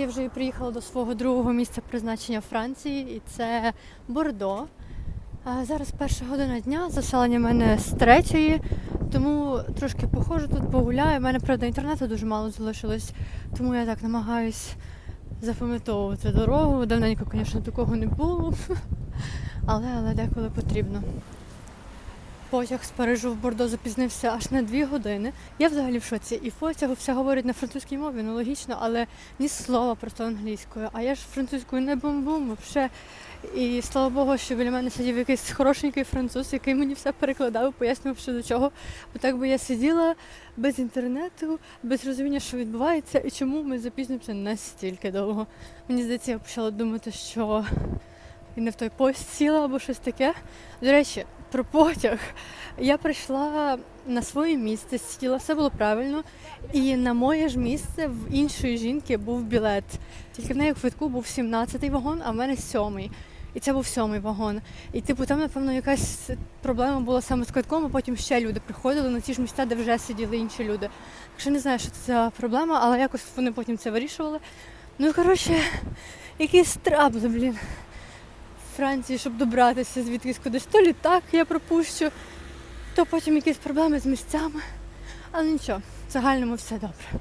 я вже і приїхала до свого другого місця призначення в Франції, і це Бордо. Зараз 1 година дня, заселення в мене з 3-ї, тому трошки походжу тут, погуляю. У мене, правда, інтернету дуже мало залишилось, тому я так намагаюсь запам'ятовувати дорогу. Давненько, звісно, такого не було, але деколи потрібно. Потяг з Парижу в Бордо запізнився аж на 2 години. Я взагалі в шоці. І в потягу все говорить на французькій мові, ну логічно, але ні слова просто англійською. А я ж французькою не бум-бум, взагалі. І слава Богу, що біля мене сидів якийсь хорошенький француз, який мені все перекладав, пояснював, що до чого. Бо так би я сиділа без інтернету, без розуміння, що відбувається і чому ми запізнимося настільки довго. Мені здається, я почала думати, що і не в той поїзд сіла або щось таке. До речі, про потяг. Я прийшла на своє місце, сіла, все було правильно. І на моє ж місце в іншої жінки був білет. Тільки в неї в квитку був 17-й вагон, а в мене 7-й. І це був 7-й вагон. І там, напевно, якась проблема була саме з квитком, а потім ще люди приходили на ті ж місця, де вже сиділи інші люди. Так що не знаю, що це за проблема, але якось вони потім це вирішували. Ну, коротше, якийсь трабли, блін. Франції, щоб добратися звідкись кудись. То літак я пропущу, то потім якісь проблеми з місцями. Але нічого, в загальному все добре.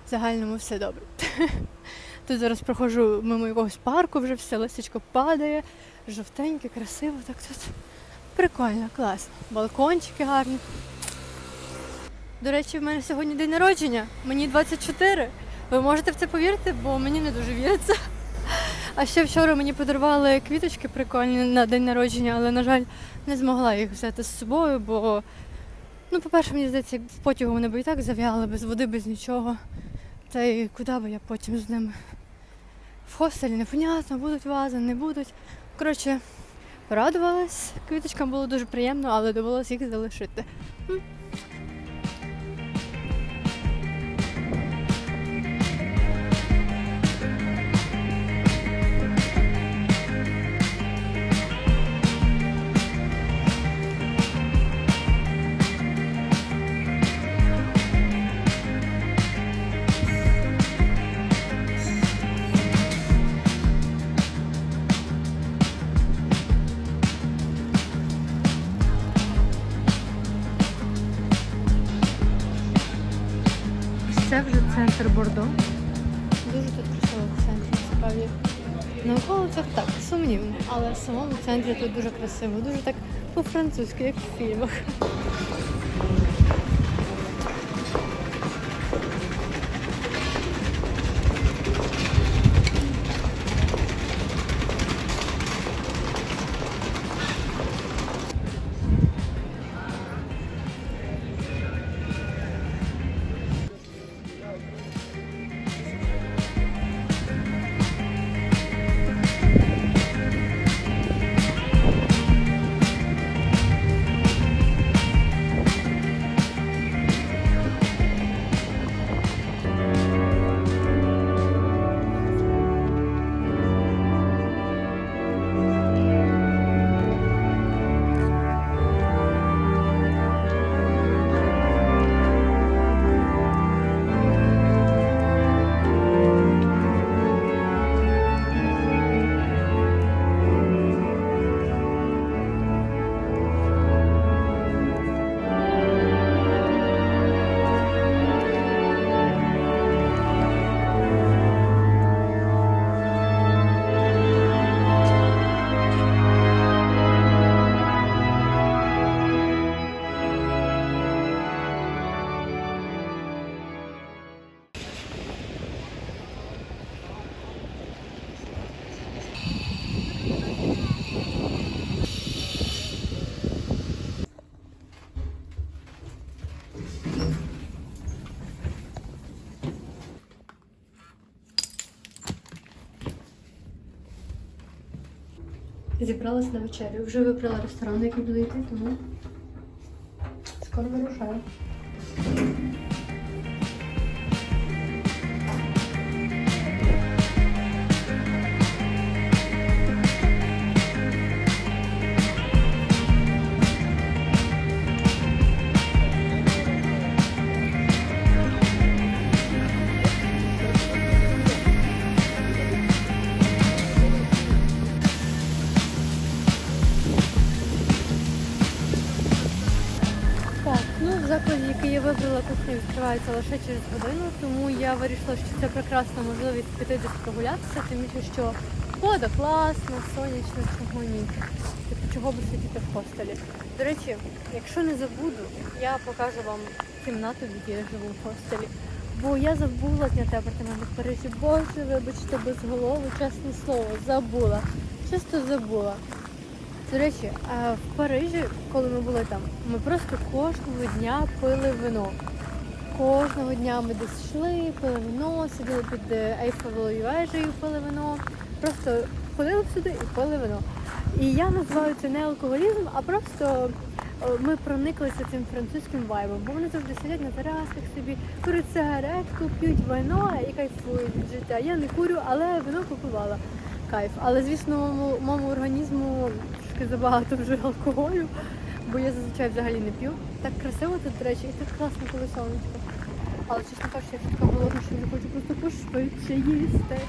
В загальному все добре. Тут зараз проходжу мимо якогось парку, вже все листячко падає, жовтеньке, красиво, так тут прикольно, класно. Балкончики гарні. До речі, в мене сьогодні день народження, мені 24. Ви можете в це повірити, бо мені не дуже віриться. А ще вчора мені подарували квіточки прикольні на день народження, але, на жаль, не змогла їх взяти з собою, бо, по-перше, мені здається, в потягу вони б і так зав'яли, без води, без нічого. Та й куди би я потім з ними? В хостелі непонятно, будуть вази, не будуть. Коротше, порадувалась, квіточкам було дуже приємно, але довелося їх залишити. Це вже центр Бордо. Дуже тут красиво в центрі, насправді. На околицях так, сумнівно, але в самому центрі тут дуже красиво, дуже так по-французьки, як в фільмах. Зібралась на вечерю. Вже вибрала ресторан, який буду йти, тому скоро вирушаю. вибрала кухню, відкривається лише через годину, тому я вирішила, що це прекрасна можливість піти десь прогулятися, тим більше, що погода класна, сонячна, чого ні. Типу, чого би сидіти в хостелі. До речі, якщо не забуду, я покажу вам кімнату, в якій я живу в хостелі. Бо я забула зняти апартаменти в Парижі. Боже, вибачте, без голови, чесне слово, забула. Чисто забула. До речі, в Парижі, коли ми були там, ми просто кожного дня пили вино. Кожного дня ми десь йшли, пили вино, сиділи під Ейфелевою вежею, пили вино. Просто ходили всюди і пили вино. І я називаю це не алкоголізм, а просто ми прониклися цим французьким вайбом, бо вони завжди сидять на терасах собі, курять сигаретку, п'ють вино і кайфують від життя. Я не курю, але вино купувала. Кайф. Але, звісно, моєму організму трошки забагато вже алкоголю, бо я зазвичай взагалі не п'ю. Так красиво тут, до речі, і так класно, коли сонечко. Але, чесно кажучи, я така голодна, що не хочу просто пошвидше їсти.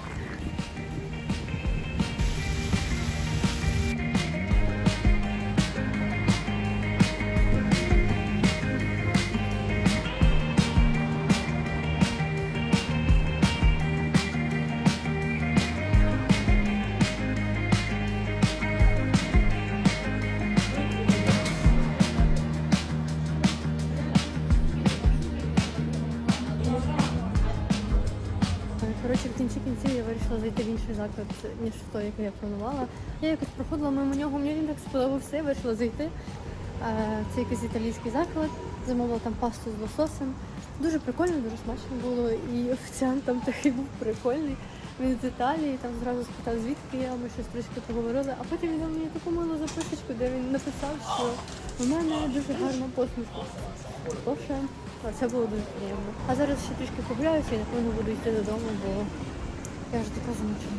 Коротше, в кінці кінців я вирішила зайти в інший заклад, ніж той, який я планувала. Я якось проходила мимо нього, мені він так сподобався, я вирішила зайти. Це якийсь італійський заклад, замовила там пасту з лососем. Дуже прикольно, дуже смачно було. І офіціант там такий був прикольний. Він з Італії, там зразу спитав, звідки я, ми щось трішки поговорили. А потім він дав мені таку милу записочку, де він написав, що в мене дуже гарна посмішка. Тож, це було дуже приємно. А зараз ще трішки погуляюся і напевно буду йти додому, бо я вже така замучена.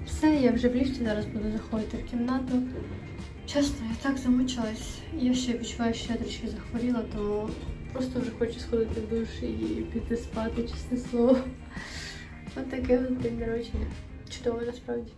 Все, я вже в ліфті, зараз буду заходити в кімнату. Чесно, я так замучилась. Я ще відчуваю, що я трішки захворіла, тому просто вже хочу сходити в душ і піти спати, чесне слово. Ось таке от день народження. Чудово, насправді.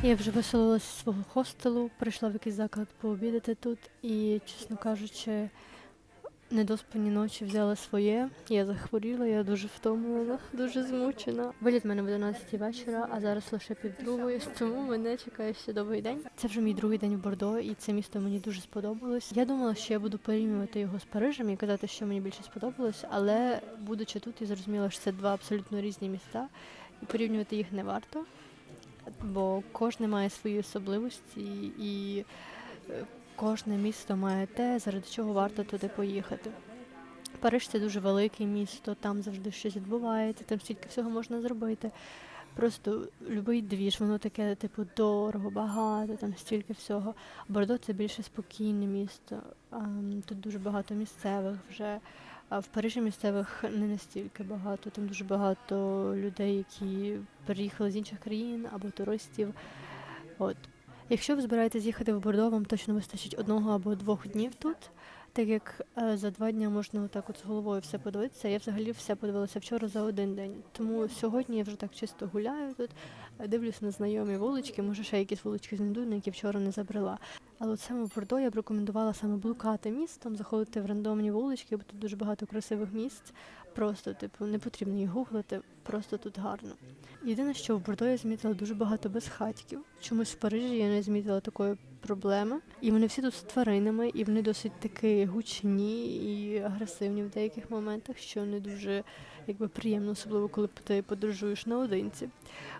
Я вже виселилася з свого хостелу, прийшла в якийсь заклад пообідати тут і, чесно кажучи, недоспані ночі взяли своє. Я захворіла, я дуже втомлена, дуже змучена. Виліт в мене в 11 вечора, а зараз лише 1:30, тому мене чекає ще довгий день. Це вже мій другий день в Бордо, і це місто мені дуже сподобалось. Я думала, що я буду порівнювати його з Парижем і казати, що мені більше сподобалось, але будучи тут, я зрозуміла, що це два абсолютно різні міста, і порівнювати їх не варто. Бо кожне має свої особливості і кожне місто має те, заради чого варто туди поїхати. Париж – це дуже велике місто, там завжди щось відбувається, там стільки всього можна зробити. Просто любий двіж, воно таке, типу, дорого, багато, там стільки всього. Бордо – це більше спокійне місто, тут дуже багато місцевих вже. А в Парижі місцевих не настільки багато, там дуже багато людей, які приїхали з інших країн або туристів. От. Якщо ви збираєтесь їхати в Бордо, вам точно вистачить 1 або 2 днів тут, так як за 2 дні можна отак от з головою все подивитися. Я взагалі все подивилася вчора за 1 день. Тому сьогодні я вже так чисто гуляю тут, дивлюсь на знайомі вулички, може ще якісь вулички знайду, на які вчора не забрела. Але от саме в Бордо я б рекомендувала саме блукати містом, заходити в рандомні вулички, бо тут дуже багато красивих місць. Просто, типу, не потрібно їх гуглити, просто тут гарно. Єдине, що в Бордо я змітила дуже багато безхатьків. Чомусь в Парижі я не змітила такої проблеми. І вони всі тут з тваринами, і вони досить таки гучні і агресивні в деяких моментах, що не дуже приємно, особливо коли ти подорожуєш наодинці.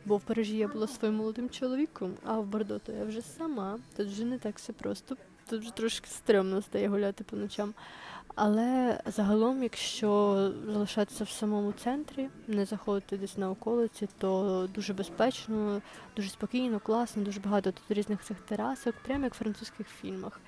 Бо в Парижі я була своїм молодим чоловіком, а в Бордо то я вже сама. Тут вже не так все просто. тут вже трошки стрьомно стає гуляти по ночам. Але загалом, якщо залишатися в самому центрі, не заходити десь на околиці, то дуже безпечно, дуже спокійно, класно, дуже багато тут різних цих терасок, прямо як в французьких фільмах.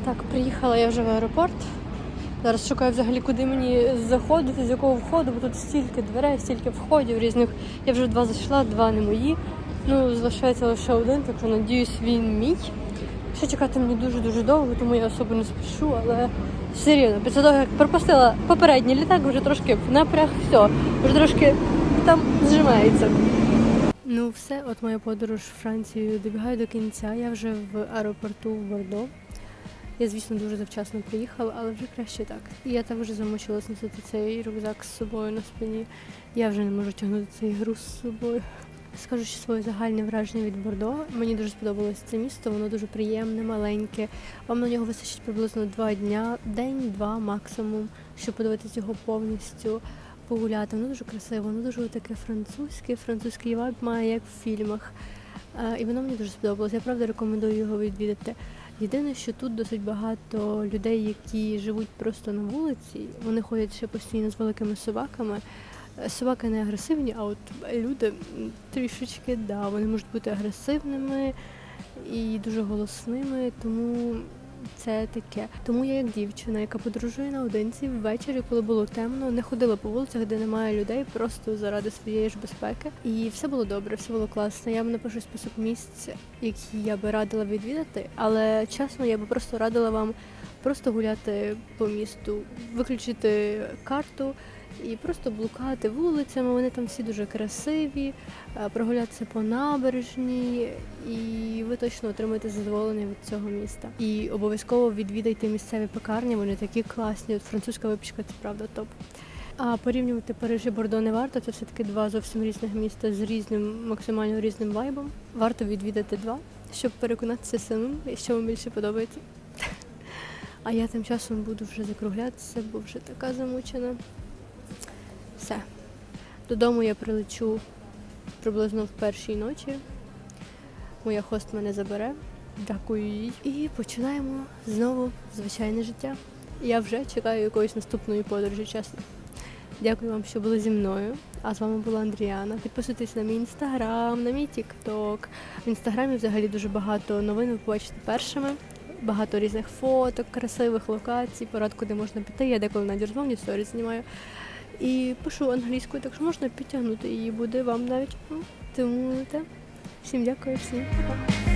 Так, приїхала я вже в аеропорт. Зараз шукаю взагалі, куди мені заходити, з якого входу, бо тут стільки дверей, стільки входів різних. Я вже 2 зайшла, 2 не мої. Ну, залишається лише 1, так що надіюсь, він мій. Ще чекати мені дуже-дуже довго, тому я особо не спішу, але все рівно, після того, як пропустила попередній літак, вже трошки в напряг, все, вже трошки там зжимається. Ну все, от моя подорож в Францію добігає до кінця, я вже в аеропорту в Бордо. Я, звісно, дуже завчасно приїхала, але вже краще так. І я так вже замучилась носити цей рюкзак з собою на спині. Я вже не можу тягнути цей груз з собою. Скажу, що своє загальне враження від Бордо. Мені дуже сподобалось це місто, воно дуже приємне, маленьке. Вам на нього вистачить приблизно 2 дня, день-два максимум, щоб подивитися його повністю, погуляти. Воно дуже красиво, воно дуже таке французький вайб має, як в фільмах. І воно мені дуже сподобалось. Я правда рекомендую його відвідати. Єдине, що тут досить багато людей, які живуть просто на вулиці, вони ходять ще постійно з великими собаками. Собаки не агресивні, а от люди трішечки, да, вони можуть бути агресивними і дуже голосними, тому це таке. Тому я як дівчина, яка подорожує наодинці, ввечері, коли було темно, не ходила по вулицях, де немає людей, просто заради своєї ж безпеки. І все було добре, все було класно. Я вам напишу список місць, які я би радила відвідати, але чесно, я би просто радила вам просто гуляти по місту, виключити карту і просто блукати вулицями, вони там всі дуже красиві, прогулятися по набережній, і ви точно отримаєте задоволення від цього міста. І обов'язково відвідайте місцеві пекарні, вони такі класні, от французька випічка, це правда топ. А порівнювати Париж і Бордо не варто, це все-таки 2 зовсім різних міста з різним, максимально різним вайбом. Варто відвідати 2, щоб переконатися самим, що вам більше подобається. А я тим часом буду вже закруглятися, бо вже така замучена. Все. Додому я прилечу приблизно в 1-й ночі. Моя хост мене забере. Дякую їй. І починаємо знову звичайне життя. Я вже чекаю якоїсь наступної подорожі, чесно. Дякую вам, що були зі мною. А з вами була Андріана. Підписуйтесь на мій інстаграм, на мій тікток. В інстаграмі взагалі дуже багато новин, ви побачите першими. Багато різних фоток, красивих локацій, порад, куди можна піти. Я деколи навіть розмовні сторіс знімаю. І пишу англійською, так що можна підтягнути її, буде вам навіть. Тому всім дякую, всім пока.